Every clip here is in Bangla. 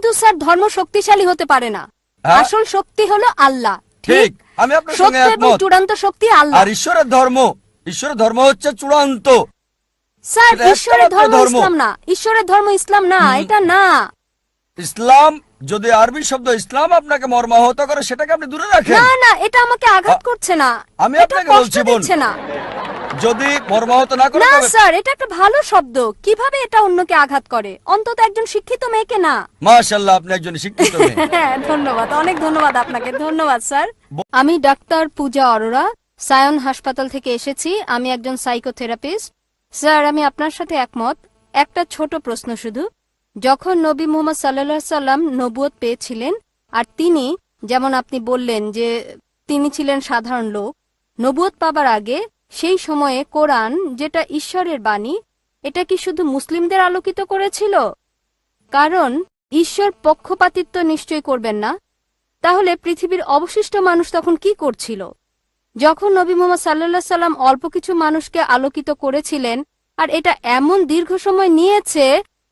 কিন্তু স্যার ধর্ম শক্তিশালী হতে পারে না, আসল শক্তি হলো আল্লাহ। ঠিক, আমি আপনার সঙ্গে সত্য এবং একমত। চূড়ান্ত শক্তি আল্লাহ। আর ঈশ্বরের ধর্ম হচ্ছে চূড়ান্ত। স্যার এটা ঈশ্বরের একমাত্র ধর্ম ধর্ম। ইসলাম না, ঈশ্বরের ধর্ম ইসলাম না, এটা না। ইসলাম, যদি আরবি শব্দ ইসলাম আপনাকে মর্মাহত করে, সেটাকে আপনি দূরে রাখেন। না না, এটা আমাকে আঘাত করছে না, আমি এটা আপনাকে কষ্ট বলছি বোন, দিচ্ছে না। যদি মর্মাহত না করে না তবে স্যার, এটা একটা ভালো শব্দ, কিভাবে এটা অন্যকে আঘাত করে, অন্তত একজন শিক্ষিত মেয়েকে না। মাশাআল্লাহ, আপনি একজন শিক্ষিত মেয়ে। হ্যাঁ, ধন্যবাদ, অনেক ধন্যবাদ আপনাকে। ধন্যবাদ স্যার। আমি ডাক্তার পূজা অরোরা, সায়ন হাসপাতাল থেকে এসেছি। আমি একজন সাইকোথেরাপিস্ট। স্যার, আমি আপনার সাথে একমত। একটা ছোট প্রশ্ন শুধু, যখন নবী মুহাম্মদ সাল্লাল্লাহু আলাইহি সাল্লাম নবুয়ত পেয়েছিলেন, আর তিনি, যেমন আপনি বললেন যে তিনি ছিলেন সাধারণ লোক, নবুয়ত পাবার আগে সেই সময়ে কোরআন, যেটা ঈশ্বরের বাণী, এটা কি শুধু মুসলিমদের আলোকিত করেছিল? কারণ ঈশ্বর পক্ষপাতিত্ব নিশ্চয় করবেন না। তাহলে পৃথিবীর অবশিষ্ট মানুষ তখন কি করছিল? যখন নবী মুহাম্মদ সাল্লাল্লাহু আলাইহি সাল্লাম অল্প কিছু মানুষকে আলোকিত করেছিলেন, আর এটা এমন দীর্ঘ সময় নিয়েছে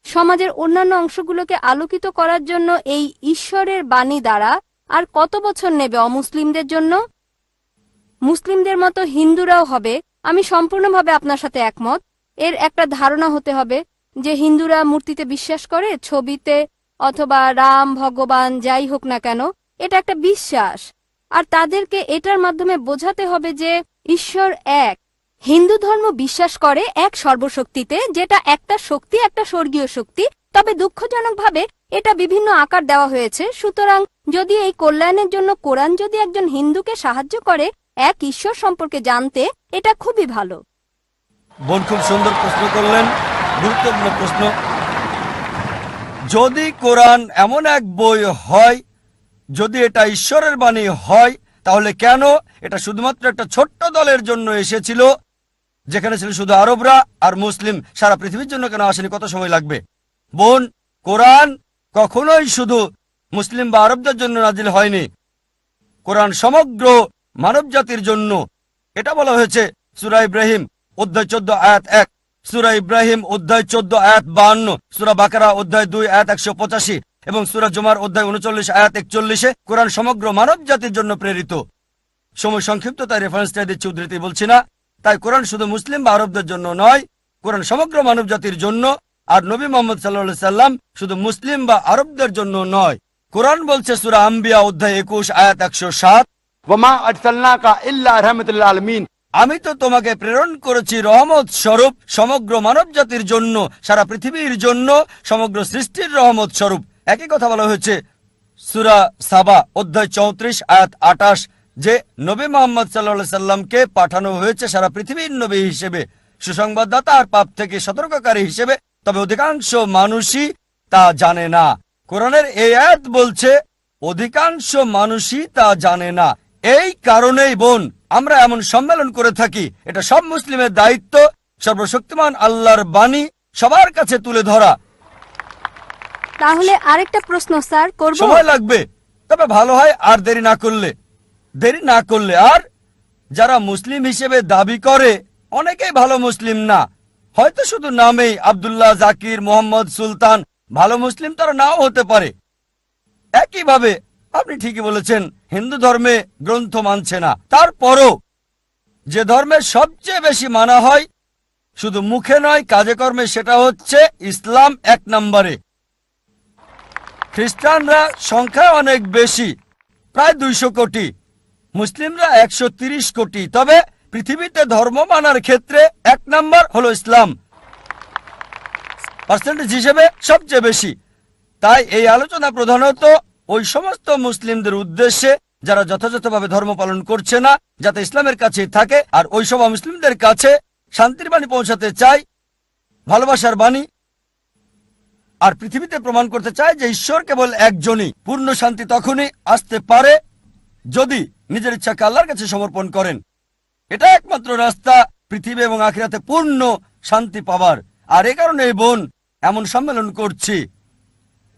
সমাজের অন্যান্য অংশগুলোকে আলোকিত করার জন্য এই ঈশ্বরের বাণী দ্বারা, আর কত বছর নেবে অমুসলিমদের জন্য? মুসলিমদের মতো হিন্দুরাও হবে। আমি সম্পূর্ণভাবে আপনার সাথে একমত। এর একটা ধারণা হতে হবে যে হিন্দুরা মূর্তিতে বিশ্বাস করে, ছবিতে, অথবা রাম ভগবান যাই হোক না কেন, এটা একটা বিশ্বাস। আর তাদেরকে এটার মাধ্যমে বোঝাতে হবে যে ঈশ্বর এক। হিন্দু ধর্ম বিশ্বাস করে এক সর্বশক্তিতে, যেটা একটা শক্তি, একটা স্বর্গীয় শক্তি। তবে দুঃখজনকভাবে এটা বিভিন্ন আকার দেওয়া হয়েছে। সুতরাং যদি এই কল্যাণের জন্য কোরআন যদি একজন হিন্দুকে সাহায্য করে এক ঈশ্বর সম্পর্কে জানতে, এটা খুবই ভালো। বোন খুব সুন্দর প্রশ্ন করলেন, গুরুত্বপূর্ণ প্রশ্ন। যদি কোরআন এমন এক বই হয়, যদি এটা ঈশ্বরের বাণী হয়, তাহলে কেন এটা শুধুমাত্র একটা ছোট্ট দলের জন্য এসেছিল, যেখানে ছিল শুধু আরবরা আর মুসলিম? সারা পৃথিবীর জন্য কেন আসেনি? কত সময় লাগবে? বোন, কোরআন কখনোই শুধু মুসলিম বা আরবদের জন্য নাজিল হয়নি। কোরআন সমগ্র মানব জাতির জন্য। এটা বলা হয়েছে সূরা ইব্রাহিম অধ্যায় 14 আয়াত 1, সূরা ইব্রাহিম অধ্যায় 14 আয়াত 52, সূরা বাকারা অধ্যায় 2 আয়াত 185 এবং সূরা জুমার অধ্যায় 39 আয়াত 41-এ কোরআন সমগ্র মানব জাতির জন্য প্রেরিত। সময় সংক্ষিপ্ত, তাই রেফারেন্সটা দিচ্ছি, উদ্ধৃতি বলছি না। তাই কোরআন শুধু মুসলিম বা আরবদের জন্য নয়, কোরআন সমগ্র মানব জাতির জন্য। আর নবী মুহাম্মদ সাল্লাল্লাহু আলাইহি সাল্লাম শুধু মুসলিম বা আরবদের জন্য নয়। কোরআন বলছে সূরা আম্বিয়া অধ্যায় 21 আয়াত 107, ওয়ামা আরসালনাকা ইল্লা রাহমাতুল আলামিন, আমি তো তোমাকে প্রেরণ করেছি রহমত স্বরূপ সমগ্র মানব জাতির জন্য, সারা পৃথিবীর জন্য, সমগ্র সৃষ্টির রহমত স্বরূপ। একই কথা বলা হয়েছে সূরা সাবা অধ্যায় 34 আয়াত 28, যে নবী মুহাম্মদ সাল্লাল্লাহু আলাইহি সাল্লামকে পাঠানো হয়েছে সারা পৃথিবীর নবী হিসেবে, সুসংবাদদাতা আর পাপ থেকে সতর্ককারী হিসেবে। তবে অধিকাংশ মানুষই তা জানে না। কোরআনের এই আয়াত বলছে অধিকাংশ মানুষই তা জানে না। এই কারণেই বোন আমরা এমন সম্মেলন করে থাকি। এটা সব মুসলিমের দায়িত্ব, সর্বশক্তিমান আল্লাহর বাণী সবার কাছে তুলে ধরা। তাহলে আরেকটা প্রশ্ন স্যার করব? সময় লাগবে, তবে ভালো হয় আর দেরি না করলে। আর যারা মুসলিম হিসেবে দাবি করে, অনেকেই ভালো মুসলিম না, হয়তো শুধু নামেই আব্দুল্লাহ, জাকির, মোহাম্মদ, সুলতান। ভালো মুসলিম তারা নাও হতে পারে। একইভাবে আপনি ঠিকই বলেছেন, হিন্দু ধর্মে গ্রন্থ মানছে না। তারপরও যে ধর্মে সবচেয়ে বেশি মানা হয়, শুধু মুখে নয় কাজে কর্মে, সেটা হচ্ছে ইসলাম 1 নম্বরে। খ্রিস্টানরা সংখ্যায় অনেক বেশি, প্রায় 200 কোটি, মুসলিমরা 130 কোটি। তবে পৃথিবীতে ধর্ম মানার ক্ষেত্রে 1 নম্বর হলো ইসলাম, পার্সেন্টেজ হিসেবে সবচেয়ে বেশি। তাই এই আলোচনা প্রধানত ওই সমস্ত মুসলিমদের উদ্দেশ্যে যারা যথাযথভাবে ধর্ম পালন করছে না, যাতে ইসলামের কাছেই থাকে, আর ওই সব মুসলিমদের কাছে শান্তির বাণী পৌঁছাতে চায়, ভালোবাসার বাণী, আর পৃথিবীতে প্রমাণ করতে চায় যে ঈশ্বর কেবল একজনই। পূর্ণ শান্তি তখনই আসতে পারে যদি নিজের ইচ্ছাকে আল্লাহর কাছে সমর্পণ করেন। এটা একমাত্র রাস্তা পৃথিবী এবং আখিরাতে পূর্ণ শান্তি পাবার। আর এ কারণে এই বোন এমন সম্মেলন করছি।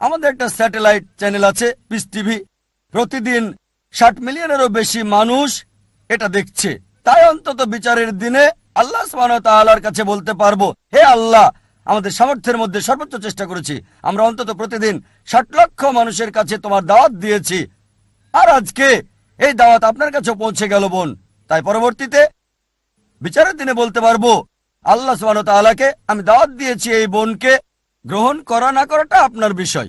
আমাদের একটা স্যাটেলাইট চ্যানেল আছে, পিস টিভি। প্রতিদিন 60 মিলিয়নেরও বেশি মানুষ এটা দেখছে। তাই অন্তত বিচারের দিনে আল্লাহ সুবহানাহু ওয়া তাআলার কাছে বলতে পারবো, হে আল্লাহ, আমাদের সামর্থ্যের মধ্যে সর্বোচ্চ চেষ্টা করেছি। আমরা অন্তত প্রতিদিন 60 লক্ষ মানুষের কাছে তোমার দাওয়াত দিয়েছি, আর আজকে এই দাওয়াত আপনার কাছে পৌঁছে গেল বোন। তাই পরবর্তীতে বিচারের দিনে বলতে পারবো, আল্লাহ সুবহানাহু ওয়া তাআলাকে আমি দাওয়াত দিয়েছি, এই বোনকে গ্রহণ করা না করাটা আপনার বিষয়।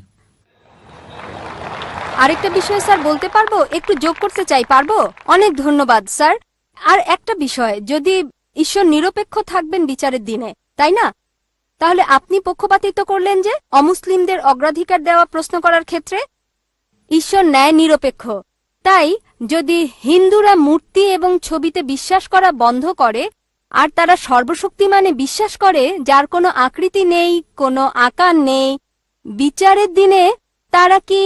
আরেকটা বিষয় স্যার বলতে পারবো, একটু যোগ করতে চাই, পারবো? অনেক ধন্যবাদ স্যার। আর একটা বিষয়, যদি ঈশ্বর নিরপেক্ষ থাকবেন বিচারের দিনে, তাই না? তাহলে আপনি পক্ষপাতিত্ব করলেন যে অমুসলিমদের অগ্রাধিকার দেওয়া প্রশ্ন করার ক্ষেত্রে। ঈশ্বর ন্যায় নিরপেক্ষ। তাই যদি হিন্দুরা মূর্তি এবং ছবিতে বিশ্বাস করা বন্ধ করে আর তারা সর্বশক্তিমানে বিশ্বাস করে, যার কোনো আকৃতি নেই, কোনো আকার নেই, বিচারের দিনে তারা কি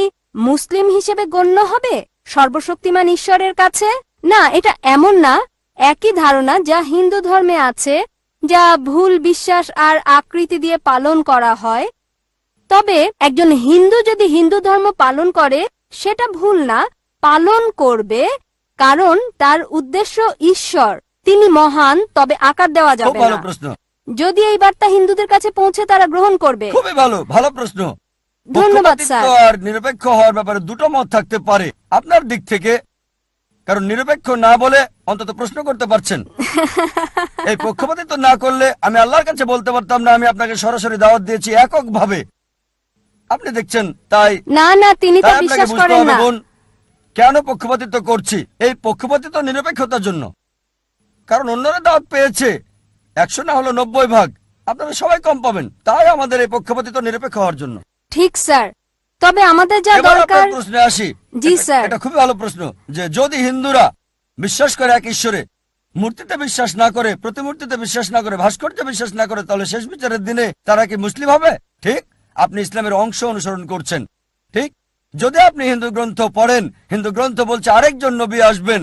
মুসলিম হিসেবে গণ্য হবে সর্বশক্তিমান ঈশ্বরের কাছে? না, এটা এমন না। একই ধারণা যা হিন্দু ধর্মে আছে, যা ভুল বিশ্বাস আর আকৃতি দিয়ে পালন করা হয়। তবে একজন হিন্দু যদি হিন্দু ধর্ম পালন করে, সেটা ভুল না, পালন করবে, কারণ তার উদ্দেশ্য ঈশ্বর, তিনি মহান, তবে আকার দেওয়া খুব যাবে ভালো না। প্রশ্ন, যদি এই বার্তা হিন্দুদের কাছে পৌঁছে তারা গ্রহণ করবে। খুবই ভালো, ভালো প্রশ্ন। ধন্যবাদ পক্ষপাতিত্ব স্যার। আর নিরপেক্ষ হওয়ার ব্যাপারে দুটো মত থাকতে পারে আপনার দিক থেকে, কারণ নিরপেক্ষ না বলে অন্তত প্রশ্ন করতে পারছেন। এই পক্ষপাতিত্ব না করলে আমি আল্লাহর কাছে বলতে পারতাম না আমি আপনাকে সরাসরি দাওয়াত দিয়েছি এককভাবে। আপনি দেখছেন, তাই না না, তিনি তা তাই আপনাকে বিশ্বাস বুঝতে করেন হবে না। বোন, কেন পক্ষপাতিত্ব করছি। এই পক্ষপাতিত্ব নিরপেক্ষতার জন্য, কারণ অন্যরা দাওয়াত পেয়েছে 100 না হলো 90 ভাগ, আপনারা সবাই কম পাবেন। তাই আমাদের এই পক্ষপাতিত্ব নিরপেক্ষ হওয়ার জন্য। ঠিক স্যার, তবে আমাদের যা এবার দরকার। আপনার প্রশ্নে আসি। জি স্যার। এটা খুবই ভালো প্রশ্ন, যে যদি হিন্দুরা বিশ্বাস করে এক ঈশ্বরে, মূর্তিতে বিশ্বাস না করে, প্রতিমূর্তিতে বিশ্বাস না করে, ভাস্কর্যে বিশ্বাস না করে, তাহলে শেষ বিচারের দিনে তারা কি মুসলিম হবে? ঠিক, আপনি ইসলামের অংশ অনুসরণ করছেন। ঠিক, যদি আপনি হিন্দু গ্রন্থ পড়েন, হিন্দু গ্রন্থ বলছে আরেকজন নবী আসবেন,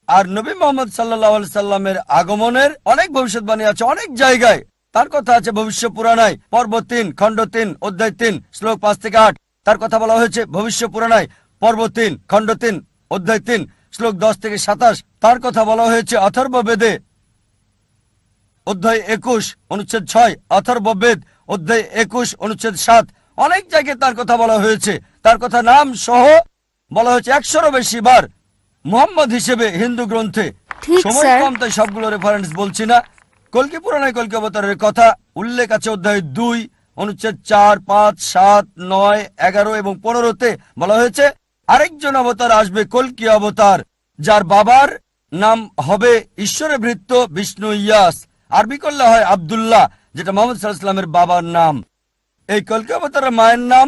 আর নবী মোহাম্মদ সাল্লাল্লাহু আলাইহি সাল্লামের আগমনের অনেক ভবিষ্যৎবাণী আছে অনেক জায়গায়। তার কথা আছে ভবিষ্য পুরাণায় পর্ব 3 খণ্ড 3 অধ্যায় 3 শ্লোক 5 থেকে 8। তার কথা বলা হয়েছে ভবিষ্য পুরাণায় পর্ব 3 খণ্ড 3 অধ্যায় 3 শ্লোক 10 থেকে 27। তার কথা বলা হয়েছে অথর্ববেদে অধ্যায় 21 অনুচ্ছেদ 6, অথর্ববেদ অধ্যায় 21 অনুচ্ছেদ 7। অনেক জায়গায় তার কথা বলা হয়েছে। তার কথা নাম সহ বলা হয়েছে 100-এরও বেশি বার মুহাম্মদ হিসেবে হিন্দু গ্রন্থে। ঠিক সময় স্যার। কম, তাই সবগুলো রেফারেন্স বলছি না। কল্কি পুরাণে কল্কি অবতারের কথা উল্লেখ আছে অধ্যায় 2 অনুচ্ছেদ 4, 5, 7, 9, 11 এবং 15-তে বলা হয়েছে আরেকজন অবতার আসবে, কল্কি অবতার, যার বাবার নাম হবে ঈশ্বরে ভৃত্য বিষ্ণু ইয়াস। আরবি করলে হয় আব্দুল্লাহ, যেটা মোহাম্মদ সাল্লাল্লাহু আলাইহি ওয়াসাল্লামের বাবার নাম। এই কল্কি অবতারের মায়ের নাম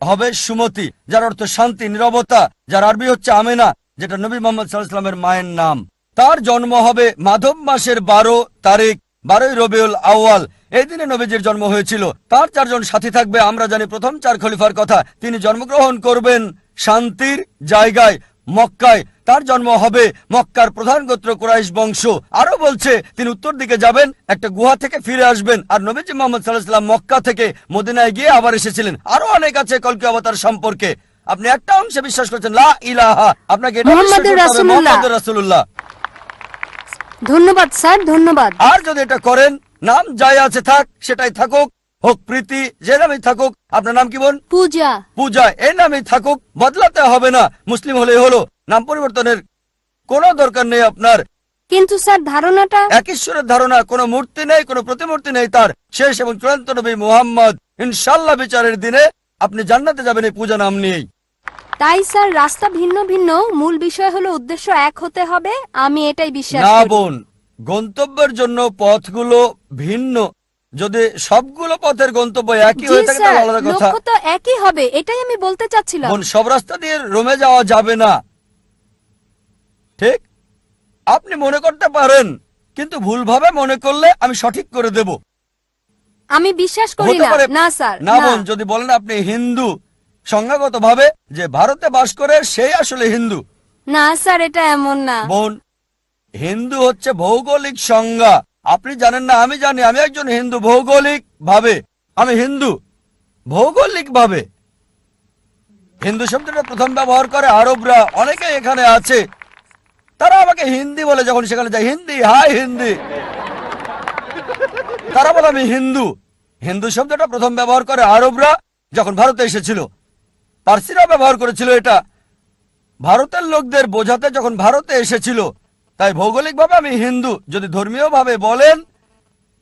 হবে সুমতি, যার অর্থ শান্তি, নীরবতা, যার আরবি হচ্ছে আমেনা, যেটা নবী মোহাম্মদ সাল্লাল্লাহু আলাইহি ওয়াসাল্লামের মায়ের নাম। তার জন্ম হবে মাধব মাসের 12 তারিখ, 12ই রবিউল আউয়াল। এই দিনে নবীজির জন্ম হয়েছিল। তার 4 জন সাথী থাকবে। আমরা জানি প্রথম 4 খলিফার কথা। তিনি জন্মগ্রহণ করবেন শান্তির জায়গায় মক্কায়। তার জন্ম হবে মক্কার প্রধান গোত্র কুরাইশ বংশ। আরো বলছে তিনি উত্তর দিকে যাবেন, একটা গুহা থেকে ফিরে আসবেন। আর নবীজি মুহাম্মদ সাল্লাল্লাহু আলাইহি ওয়াসাল্লাম মক্কা থেকে মদিনায় গিয়ে আবার এসেছিলেন। আরো অনেক আছে কল্কি অবতার সম্পর্কে। আপনি একটা অংশে বিশ্বাস করছেন লা ইলাহা, আপনাকে এটা বিশ্বাস মুহাম্মাদুর করতে হবে রাসূলুল্লাহ। মুহাম্মাদুর রাসূলুল্লাহ। ধন্যবাদ স্যার, ধন্যবাদ। আর যদি এটা করেন, নাম যাই আছে থাক, সেটাই থাকুক, হোক প্রীতি, যে নামই থাকুক। আপনার নাম কি বোন? পূজা। পূজা, এই নামই থাকুক, বদলাতে হবে না। মুসলিম হলেই হলো, নাম পরিবর্তনের কোনো দরকার নেই আপনার। কিন্তু স্যার ধারণাটা। এক ঈশ্বরের ধারণা, কোনো মূর্তি নেই, কোনো প্রতিমূর্তি নেই। তার শেষ এবং চূড়ান্ত নবী মুহাম্মদ। ইনশাআল্লাহ বিচারের দিনে আপনি জান্নাতে যাবেন এই পূজা নাম নিয়েই। তাই স্যার রাস্তা ভিন্ন ভিন্ন, মূল বিষয় হলো উদ্দেশ্য এক হতে হবে। আমি এটাই বিশ্বাস না করি। বোন, গন্তব্যের জন্য পথগুলো ভিন্ন। যদি সবগুলো পথের গন্তব্য একই জি হয়ে থাকে স্যার, তাহলে আলাদা কথা। লক্ষ্য তো একই হবে, এটাই আমি বলতে চাচ্ছিলাম। বোন, সব রাস্তা দিয়ে রোমে যাওয়া যাবে না। ঠিক, আপনি মনে করতে পারেন, কিন্তু ভুলভাবে মনে করলে আমি সঠিক করে দেব। আমি বিশ্বাস করি হতে না। পারে না স্যার, না বোন, যদি বলেন আপনি হিন্দু, সংজ্ঞাগত ভাবে যে ভারতে বাস করে সেই আসলে হিন্দু। না স্যার, এটা এমন না। বোন, হিন্দু হচ্ছে ভৌগোলিক সংজ্ঞা। আপনি জানেন না, আমি জানি। আমি একজন হিন্দু ভৌগোলিক ভাবে। আমি হিন্দু ভৌগোলিক ভাবে। হিন্দু শব্দটা প্রথম ব্যবহার করে আরবরা। অনেকে এখানে আছে, তারা আমাকে হিন্দি বলে যখন সেখানে যায়, হিন্দি, হাই হিন্দি। তারা বলে আমি হিন্দু। হিন্দু শব্দটা প্রথম ব্যবহার করে আরবরা যখন ভারতে এসেছিল, পার্সিরা ব্যবহার করেছিল এটা ভারতের লোকদের বোঝাতে যখন ভারতে এসেছিল। তাই ভৌগোলিকভাবে আমি হিন্দু। যদি ধর্মীয়ভাবে বলেন,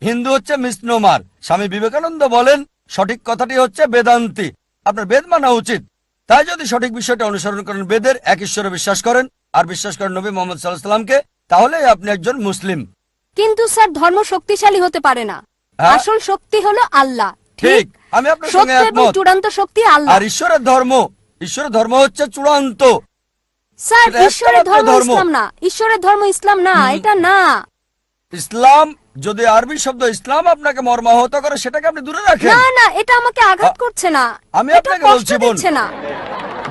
হিন্দু হচ্ছে মিসনোমার। স্বামী বিবেকানন্দ বলেন সঠিক কথাটি হচ্ছে বেদান্তি। আপনার বেদ মানা উচিত। তাই যদি সঠিক বিষয়টা অনুসরণ করেন, বেদের এক ঈশ্বরে বিশ্বাস করেন আর বিশ্বাস করেন নবী মোহাম্মদ সাল্লাল্লাহু আলাইহি সাল্লামকে, তাহলে আপনি একজন মুসলিম। কিন্তু স্যার ধর্ম শক্তিশালী হতে পারে না। হ্যাঁ? আসল শক্তি হলো আল্লাহ। ঠিক, আমি আপনার সঙ্গে সত্য এবং একমত। চূড়ান্ত শক্তি আল্লাহ। আর ঈশ্বরের ধর্ম হচ্ছে চূড়ান্ত। স্যার সেটা ঈশ্বরের একটামাত্র ধর্ম ধর্ম। ইসলাম না, ঈশ্বরের ধর্ম ইসলাম না, এটা না। ইসলাম, যদি আরবি শব্দ ইসলাম আপনাকে মর্মাহত করে, সেটাকে আপনি দূরে রাখেন। না না, এটা আমাকে আঘাত করছে না, আমি এটা আপনাকে কষ্ট বলছি বোন, দিচ্ছে না।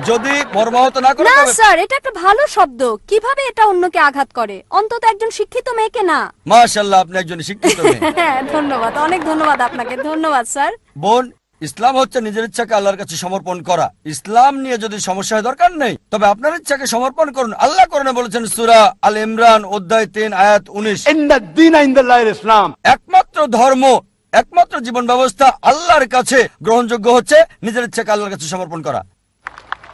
যদি মর্মাহত না করে না তবে স্যার, এটা একটা ভালো শব্দ। কিভাবে এটা অন্যকে আঘাত করে? অন্তত একজন শিক্ষিত মেয়েকে না। মাশাআল্লাহ, আপনি একজন শিক্ষিত মেয়ে। হ্যাঁ, ধন্যবাদ, অনেক ধন্যবাদ আপনাকে। ধন্যবাদ স্যার। বোন, ইসলাম হচ্ছে নিজের ইচ্ছাকে আল্লাহর কাছে সমর্পণ করা। ইসলাম নিয়ে যদি সমস্যা হয়, দরকার নেই, তবে আপনার ইচ্ছাকে সমর্পণ করুন। আল্লাহ কোরআনে বলেছেন সূরা আল ইমরান অধ্যায় 3 আয়াত 19, इन दीन इस्लाम। একমাত্র ধর্ম, একমাত্র জীবন ব্যবস্থা আল্লাহর কাছে গ্রহণযোগ্য হচ্ছে নিজের ইচ্ছাকে আল্লাহর কাছে সমর্পণ করা।